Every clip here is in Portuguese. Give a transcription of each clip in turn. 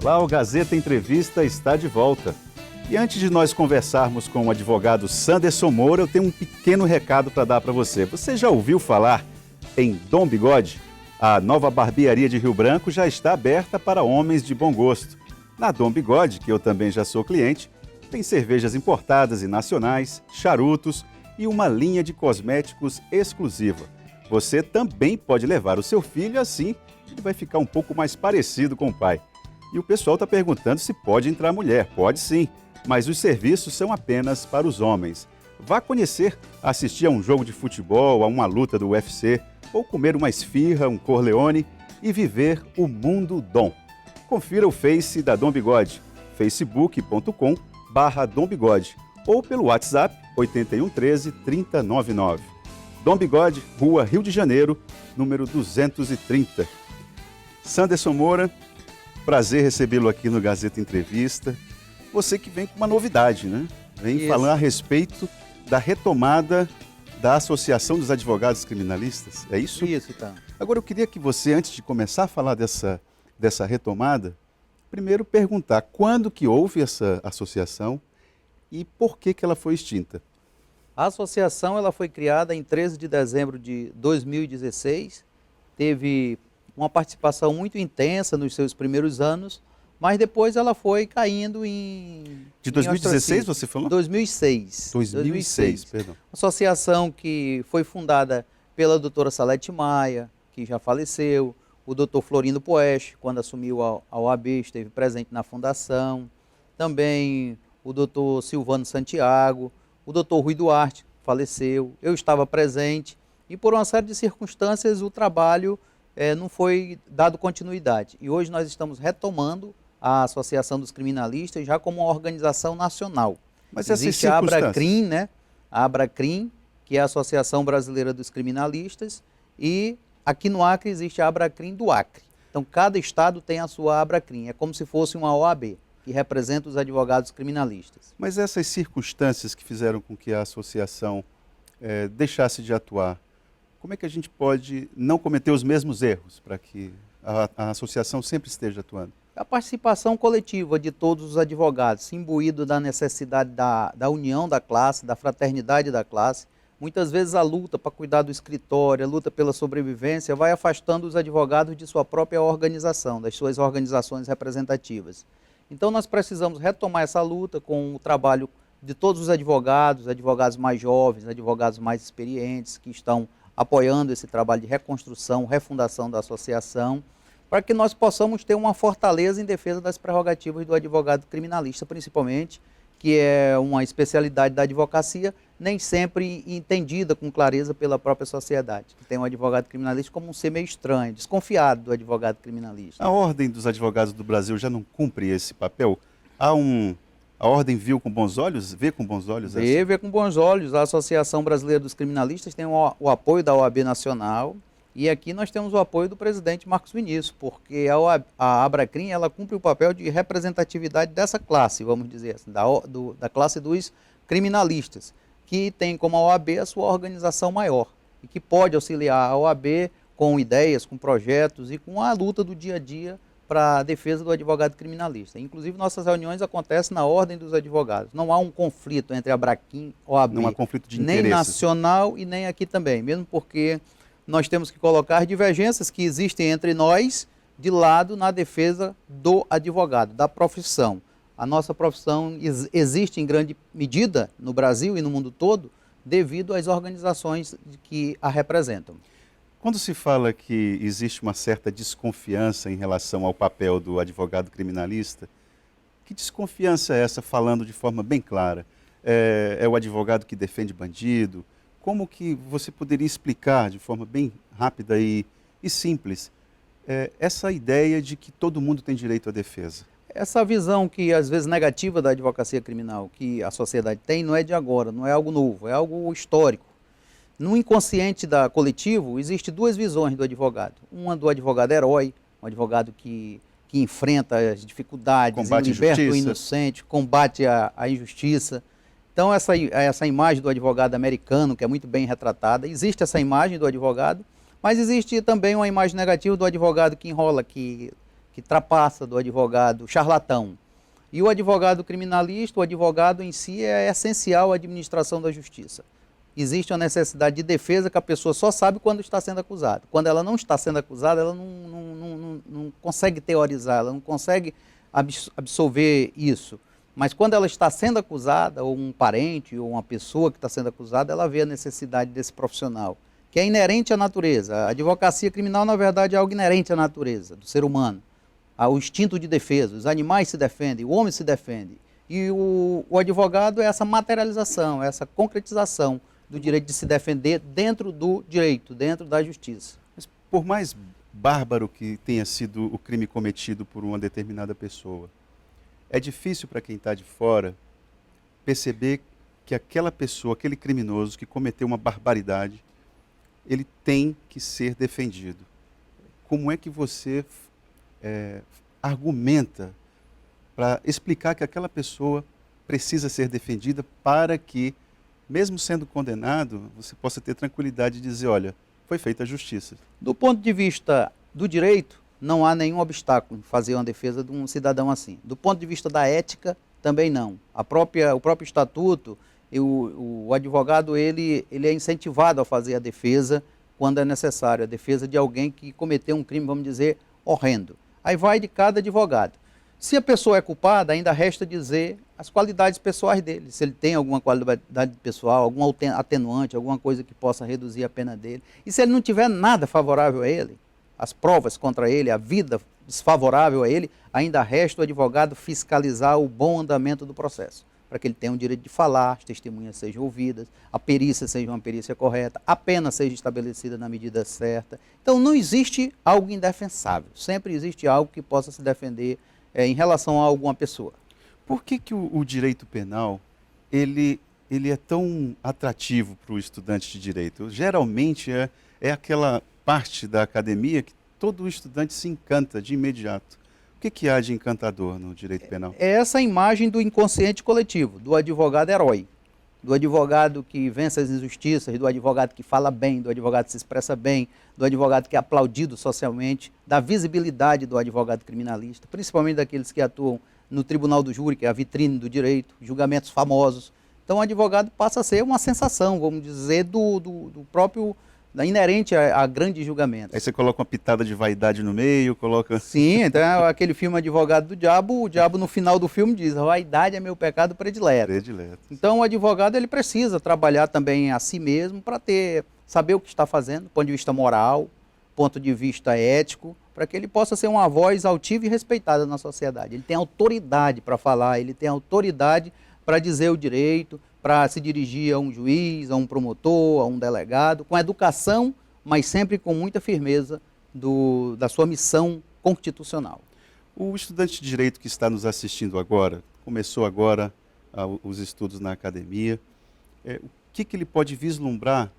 Lá o Gazeta Entrevista está de volta. E antes de nós conversarmos com o advogado Sanderson Moura, eu tenho um pequeno recado para dar para você. Você já ouviu falar em Dom Bigode? A nova barbearia de Rio Branco já está aberta para homens de bom gosto. Na Dom Bigode, que eu também já sou cliente, tem cervejas importadas e nacionais, charutos e uma linha de cosméticos exclusiva. Você também pode levar o seu filho, assim ele vai ficar um pouco mais parecido com o pai. E o pessoal está perguntando se pode entrar mulher. Pode sim, mas os serviços são apenas para os homens. Vá conhecer, assistir a um jogo de futebol, a uma luta do UFC, ou comer uma esfirra, um corleone e viver o mundo Dom. Confira o Face da Dom Bigode, facebook.com/Dom Bigode ou pelo WhatsApp 8113 3099. Dom Bigode, Rua Rio de Janeiro, número 230. Sanderson Moura, prazer recebê-lo aqui no Gazeta Entrevista. Você que vem com uma novidade, né? Vem falando a respeito da retomada da Associação dos Advogados Criminalistas, é isso? Isso, então. Agora eu queria que você, antes de começar a falar dessa retomada, primeiro perguntar quando que houve essa associação e por que ela foi extinta. A associação ela foi criada em 13 de dezembro de 2016, teve uma participação muito intensa nos seus primeiros anos, mas depois ela foi caindo em... De 2016 você falou? 2006. 2006, perdão. Associação que foi fundada pela doutora Salete Maia, que já faleceu, o doutor Florindo Poeste, quando assumiu a OAB, esteve presente na fundação, também o doutor Silvano Santiago, o doutor Rui Duarte, faleceu, eu estava presente, e por uma série de circunstâncias o trabalho não foi dado continuidade. E hoje nós estamos retomando a Associação dos Criminalistas já como uma organização nacional. Mas existe a ABRACRIM, né? A ABRACRIM, que é a Associação Brasileira dos Criminalistas, e aqui no Acre existe a ABRACRIM do Acre. Então cada estado tem a sua ABRACRIM, é como se fosse uma OAB, que representa os advogados criminalistas. Mas essas circunstâncias que fizeram com que a associação deixasse de atuar, como é que a gente pode não cometer os mesmos erros para que a associação sempre esteja atuando? A participação coletiva de todos os advogados, imbuído da necessidade da união da classe, da fraternidade da classe. Muitas vezes a luta para cuidar do escritório, a luta pela sobrevivência, vai afastando os advogados de sua própria organização, das suas organizações representativas. Então nós precisamos retomar essa luta com o trabalho de todos os advogados mais jovens, advogados mais experientes, que estão apoiando esse trabalho de reconstrução, refundação da associação, para que nós possamos ter uma fortaleza em defesa das prerrogativas do advogado criminalista, principalmente, que é uma especialidade da advocacia, nem sempre entendida com clareza pela própria sociedade, que tem o advogado criminalista como um ser meio estranho, desconfiado do advogado criminalista. A Ordem dos Advogados do Brasil já não cumpre esse papel? A Ordem vê com bons olhos? Vê com bons olhos? Vê com bons olhos. A Associação Brasileira dos Criminalistas tem o apoio da OAB Nacional, e aqui nós temos o apoio do presidente Marcos Vinícius, porque a ABRACRIM ela cumpre o papel de representatividade dessa classe, vamos dizer assim, da classe dos criminalistas, que tem como a OAB a sua organização maior, e que pode auxiliar a OAB com ideias, com projetos e com a luta do dia a dia para a defesa do advogado criminalista. Inclusive, nossas reuniões acontecem na Ordem dos Advogados. Não há um conflito entre a ABRACRIM e a OAB, não há conflito de nem interesses, nacional e nem aqui também, mesmo porque nós temos que colocar divergências que existem entre nós de lado na defesa do advogado, da profissão. A nossa profissão existe em grande medida no Brasil e no mundo todo devido às organizações que a representam. Quando se fala que existe uma certa desconfiança em relação ao papel do advogado criminalista, que desconfiança é essa, falando de forma bem clara? É o advogado que defende bandido? Como que você poderia explicar de forma bem rápida e simples essa ideia de que todo mundo tem direito à defesa? Essa visão que às vezes negativa da advocacia criminal que a sociedade tem não é de agora, não é algo novo, é algo histórico. No inconsciente coletivo existe duas visões do advogado. Uma do advogado herói, um advogado que enfrenta as dificuldades, liberta o inocente, combate a injustiça. Então essa imagem do advogado americano, que é muito bem retratada, existe essa imagem do advogado, mas existe também uma imagem negativa do advogado que enrola, que que trapassa, do advogado charlatão. E o advogado criminalista, o advogado em si é essencial à administração da justiça. Existe uma necessidade de defesa que a pessoa só sabe quando está sendo acusada. Quando ela não está sendo acusada, ela não consegue teorizar, ela não consegue absorver isso. Mas quando ela está sendo acusada, ou um parente, ou uma pessoa que está sendo acusada, ela vê a necessidade desse profissional, que é inerente à natureza. A advocacia criminal, na verdade, é algo inerente à natureza do ser humano, ao instinto de defesa. Os animais se defendem, o homem se defende. E o advogado é essa materialização, essa concretização do direito de se defender dentro do direito, dentro da justiça. Mas por mais bárbaro que tenha sido o crime cometido por uma determinada pessoa, é difícil para quem está de fora perceber que aquela pessoa, aquele criminoso que cometeu uma barbaridade, ele tem que ser defendido. Como é que você argumenta para explicar que aquela pessoa precisa ser defendida para que, mesmo sendo condenado, você possa ter tranquilidade de dizer, olha, foi feita a justiça? Do ponto de vista do direito, não há nenhum obstáculo em fazer uma defesa de um cidadão assim. Do ponto de vista da ética, também não. O próprio estatuto, o advogado ele é incentivado a fazer a defesa quando é necessário, a defesa de alguém que cometeu um crime, vamos dizer, horrendo. Aí vai de cada advogado. Se a pessoa é culpada, ainda resta dizer as qualidades pessoais dele, se ele tem alguma qualidade pessoal, algum atenuante, alguma coisa que possa reduzir a pena dele. E se ele não tiver nada favorável a ele, as provas contra ele, a vida desfavorável a ele, ainda resta o advogado fiscalizar o bom andamento do processo, para que ele tenha o direito de falar, as testemunhas sejam ouvidas, a perícia seja uma perícia correta, a pena seja estabelecida na medida certa. Então não existe algo indefensável, sempre existe algo que possa se defender em relação a alguma pessoa. Por que o direito penal ele é tão atrativo para o estudante de direito? Geralmente é aquela parte da academia que todo estudante se encanta de imediato. O que há de encantador no direito penal? É essa imagem do inconsciente coletivo, do advogado herói, do advogado que vence as injustiças, do advogado que fala bem, do advogado que se expressa bem, do advogado que é aplaudido socialmente, da visibilidade do advogado criminalista, principalmente daqueles que atuam no tribunal do júri, que é a vitrine do direito, julgamentos famosos. Então o advogado passa a ser uma sensação, vamos dizer, do próprio, inerente a grandes julgamentos. Aí você coloca uma pitada de vaidade no meio, coloca... Sim, então aquele filme Advogado do Diabo, o diabo no final do filme diz, a vaidade é meu pecado predileto. Predileto. Então o advogado ele precisa trabalhar também a si mesmo para saber o que está fazendo, do ponto de vista moral, ponto de vista ético, para que ele possa ser uma voz altiva e respeitada na sociedade. Ele tem autoridade para falar, ele tem autoridade para dizer o direito, para se dirigir a um juiz, a um promotor, a um delegado, com educação, mas sempre com muita firmeza da sua missão constitucional. O estudante de direito que está nos assistindo agora, começou agora os estudos na academia, o que ele pode vislumbrar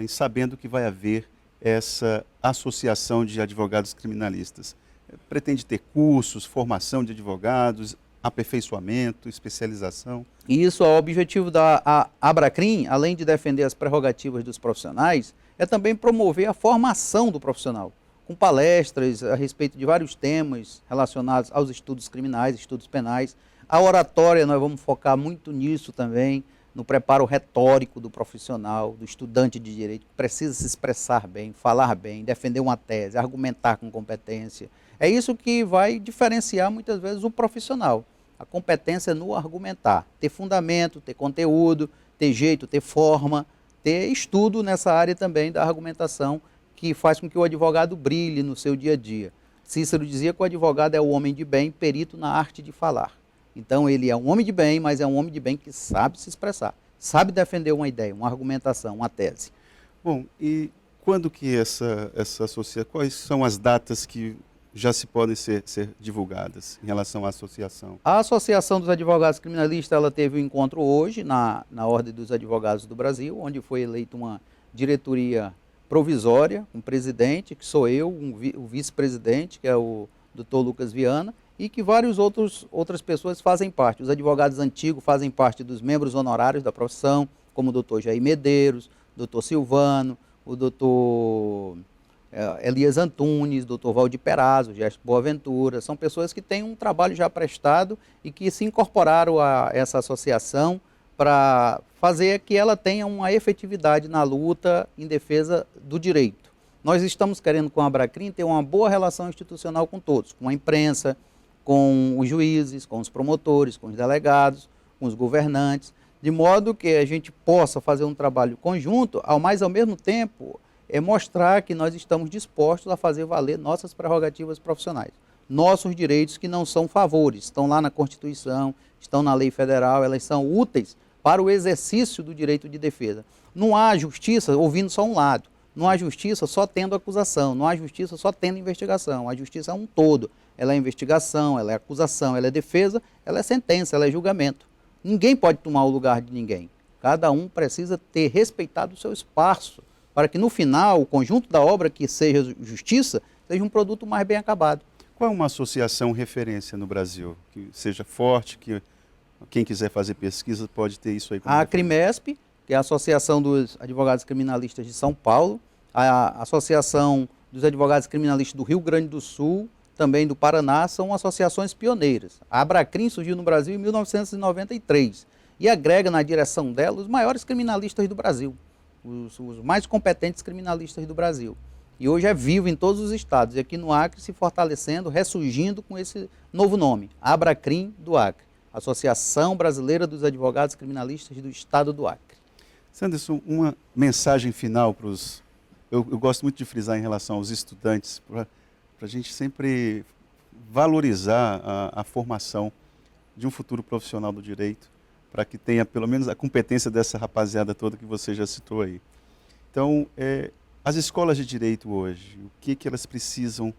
em sabendo que vai haver essa associação de advogados criminalistas? Pretende ter cursos, formação de advogados, aperfeiçoamento, especialização? Isso, o objetivo da Abracrim, além de defender as prerrogativas dos profissionais, é também promover a formação do profissional, com palestras a respeito de vários temas relacionados aos estudos criminais, estudos penais. A oratória, nós vamos focar muito nisso também, no preparo retórico do profissional, do estudante de direito, que precisa se expressar bem, falar bem, defender uma tese, argumentar com competência. É isso que vai diferenciar muitas vezes o profissional. A competência no argumentar, ter fundamento, ter conteúdo, ter jeito, ter forma, ter estudo nessa área também da argumentação, que faz com que o advogado brilhe no seu dia a dia. Cícero dizia que o advogado é o homem de bem, perito na arte de falar. Então ele é um homem de bem, mas é um homem de bem que sabe se expressar, sabe defender uma ideia, uma argumentação, uma tese. Bom, e quando que essa associação, quais são as datas que já se podem ser divulgadas em relação à associação? A Associação dos Advogados Criminalistas ela teve um encontro hoje na Ordem dos Advogados do Brasil, onde foi eleita uma diretoria provisória, um presidente, que sou eu, o vice-presidente, que é o Dr. Lucas Viana, e que outras pessoas fazem parte. Os advogados antigos fazem parte dos membros honorários da profissão, como o Dr. Jair Medeiros, o Dr. Silvano, o Dr. Elias Antunes, Dr. Valdir Perazzo, Gesto Boaventura, são pessoas que têm um trabalho já prestado e que se incorporaram a essa associação para fazer que ela tenha uma efetividade na luta em defesa do direito. Nós estamos querendo, com a Abracrim, ter uma boa relação institucional com todos, com a imprensa, com os juízes, com os promotores, com os delegados, com os governantes, de modo que a gente possa fazer um trabalho conjunto, mas ao mesmo tempo mostrar que nós estamos dispostos a fazer valer nossas prerrogativas profissionais. Nossos direitos, que não são favores, estão lá na Constituição, estão na lei federal, elas são úteis para o exercício do direito de defesa. Não há justiça ouvindo só um lado, não há justiça só tendo acusação, não há justiça só tendo investigação, a justiça é um todo. Ela é investigação, ela é acusação, ela é defesa, ela é sentença, ela é julgamento. Ninguém pode tomar o lugar de ninguém. Cada um precisa ter respeitado o seu espaço, para que no final o conjunto da obra que seja justiça seja um produto mais bem acabado. Qual é uma associação referência no Brasil, que seja forte, que quem quiser fazer pesquisa pode ter isso aí como A referência? Crimesp, que é a Associação dos Advogados Criminalistas de São Paulo, a Associação dos Advogados Criminalistas do Rio Grande do Sul, também do Paraná, são associações pioneiras. A Abracrim surgiu no Brasil em 1993 e agrega na direção dela os maiores criminalistas do Brasil, os mais competentes criminalistas do Brasil. E hoje é vivo em todos os estados, e aqui no Acre se fortalecendo, ressurgindo com esse novo nome, Abracrim do Acre, Associação Brasileira dos Advogados Criminalistas do Estado do Acre. Sanderson, uma mensagem final para os... Eu gosto muito de frisar em relação aos estudantes, para a gente sempre valorizar a formação de um futuro profissional do direito, para que tenha pelo menos a competência dessa rapaziada toda que você já citou aí. Então, as escolas de direito hoje, o que elas precisam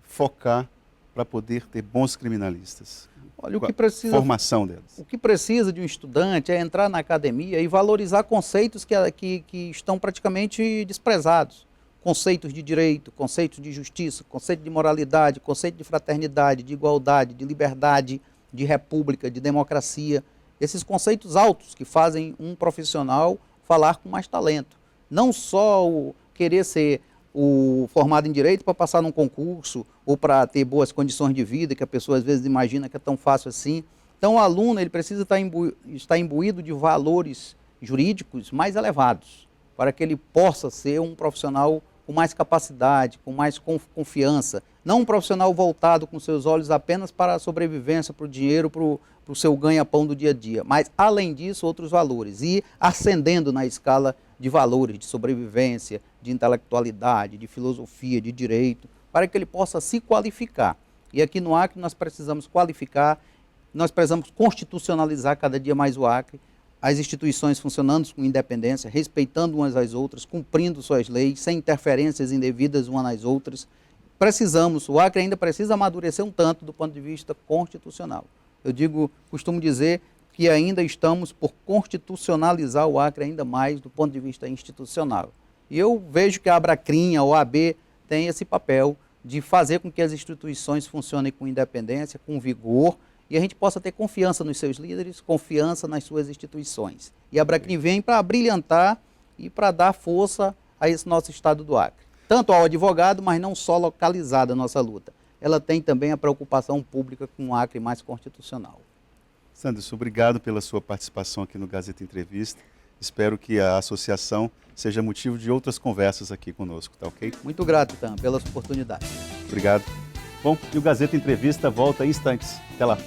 focar para poder ter bons criminalistas? Olha, o que precisa, formação delas. O que precisa de um estudante é entrar na academia e valorizar conceitos que estão praticamente desprezados. Conceitos de direito, conceitos de justiça, conceito de moralidade, conceito de fraternidade, de igualdade, de liberdade, de república, de democracia. Esses conceitos altos que fazem um profissional falar com mais talento. Não só querer ser o formado em direito para passar num concurso ou para ter boas condições de vida, que a pessoa às vezes imagina que é tão fácil assim. Então o aluno ele precisa estar imbuído de valores jurídicos mais elevados, para que ele possa ser um profissional com mais capacidade, com mais confiança. Não um profissional voltado com seus olhos apenas para a sobrevivência, para o dinheiro, para o seu ganha-pão do dia a dia. Mas, além disso, outros valores. E ascendendo na escala de valores, de sobrevivência, de intelectualidade, de filosofia, de direito, para que ele possa se qualificar. E aqui no Acre nós precisamos qualificar, nós precisamos constitucionalizar cada dia mais o Acre, as instituições funcionando com independência, respeitando umas às outras, cumprindo suas leis, sem interferências indevidas umas nas outras. O Acre ainda precisa amadurecer um tanto do ponto de vista constitucional. Costumo dizer que ainda estamos por constitucionalizar o Acre ainda mais do ponto de vista institucional. E eu vejo que a Abracrim, a OAB, tem esse papel de fazer com que as instituições funcionem com independência, com vigor, e a gente possa ter confiança nos seus líderes, confiança nas suas instituições. E a Abracrim vem para brilhantar e para dar força a esse nosso estado do Acre. Tanto ao advogado, mas não só localizada a nossa luta. Ela tem também a preocupação pública com um Acre mais constitucional. Sanderson, obrigado pela sua participação aqui no Gazeta Entrevista. Espero que a associação seja motivo de outras conversas aqui conosco, tá ok? Muito grato, Tam, pelas oportunidades. Obrigado. Bom, e o Gazeta Entrevista volta em instantes. Até lá.